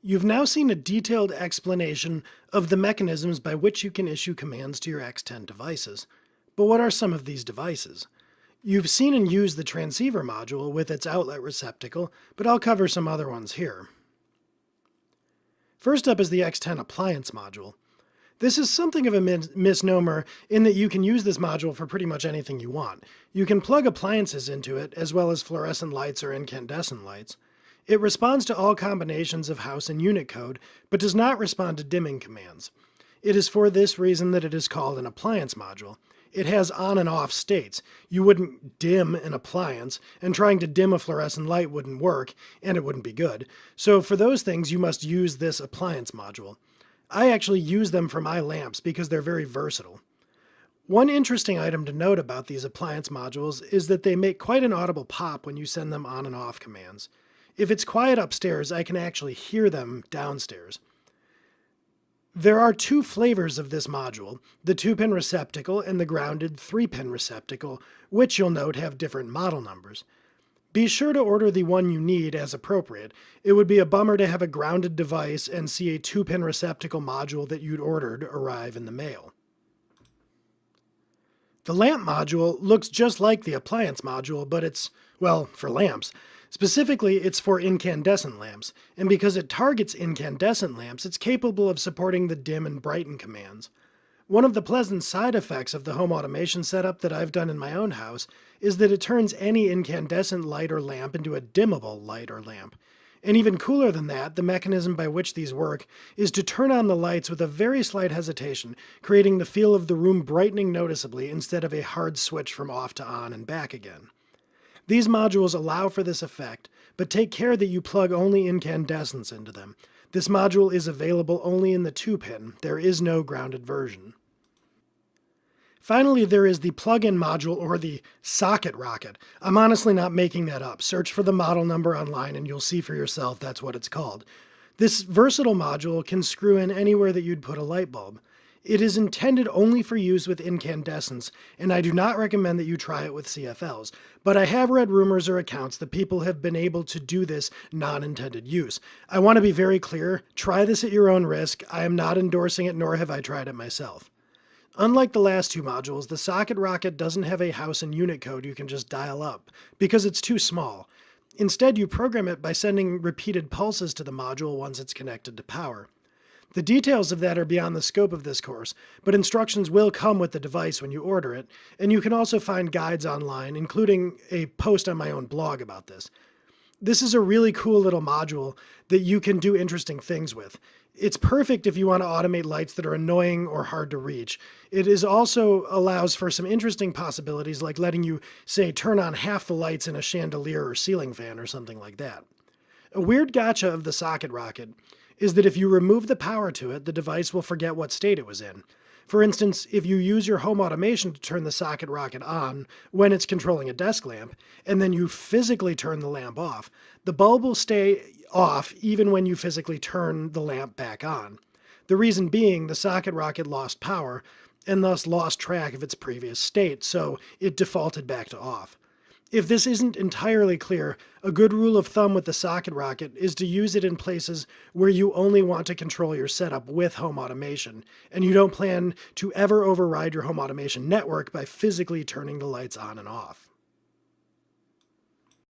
You've now seen a detailed explanation of the mechanisms by which you can issue commands to your X10 devices. But what are some of these devices? You've seen and used the transceiver module with its outlet receptacle, but I'll cover some other ones here. First up is the X10 appliance module. This is something of a misnomer in that you can use this module for pretty much anything you want. You can plug appliances into it, as well as fluorescent lights or incandescent lights. It responds to all combinations of house and unit code, but does not respond to dimming commands. It is for this reason that it is called an appliance module. It has on and off states. You wouldn't dim an appliance, and trying to dim a fluorescent light wouldn't work, and it wouldn't be good. So for those things, you must use this appliance module. I actually use them for my lamps because they're very versatile. One interesting item to note about these appliance modules is that they make quite an audible pop when you send them on and off commands. If it's quiet upstairs, I can actually hear them downstairs. There are two flavors of this module, the 2-pin receptacle and the grounded 3-pin receptacle, which you'll note have different model numbers. Be sure to order the one you need as appropriate. It would be a bummer to have a grounded device and see a 2-pin receptacle module that you'd ordered arrive in the mail. The lamp module looks just like the appliance module, but it's, well, for lamps. Specifically, it's for incandescent lamps, and because it targets incandescent lamps, it's capable of supporting the dim and brighten commands. One of the pleasant side effects of the home automation setup that I've done in my own house is that it turns any incandescent light or lamp into a dimmable light or lamp. And even cooler than that, the mechanism by which these work is to turn on the lights with a very slight hesitation, creating the feel of the room brightening noticeably instead of a hard switch from off to on and back again. These modules allow for this effect, but take care that you plug only incandescents into them. This module is available only in the 2-pin. There is no grounded version. Finally, there is the plug-in module, or the socket rocket. I'm honestly not making that up. Search for the model number online and you'll see for yourself that's what it's called. This versatile module can screw in anywhere that you'd put a light bulb. It is intended only for use with incandescents, and I do not recommend that you try it with CFLs, but I have read rumors or accounts that people have been able to do this non-intended use. I want to be very clear, try this at your own risk. I am not endorsing it, nor have I tried it myself. Unlike the last two modules, the socket rocket doesn't have a house and unit code you can just dial up, because it's too small. Instead, you program it by sending repeated pulses to the module once it's connected to power. The details of that are beyond the scope of this course, but instructions will come with the device when you order it, and you can also find guides online, including a post on my own blog about this. This is a really cool little module that you can do interesting things with. It's perfect if you want to automate lights that are annoying or hard to reach. It is also allows for some interesting possibilities, like letting you, say, turn on half the lights in a chandelier or ceiling fan or something like that. A weird gotcha of the socket rocket is that if you remove the power to it, the device will forget what state it was in. For instance, if you use your home automation to turn the socket rocket on when it's controlling a desk lamp, and then you physically turn the lamp off, the bulb will stay off even when you physically turn the lamp back on. The reason being, the socket rocket lost power, and thus lost track of its previous state, so it defaulted back to off. If this isn't entirely clear, a good rule of thumb with the socket rocket is to use it in places where you only want to control your setup with home automation, and you don't plan to ever override your home automation network by physically turning the lights on and off.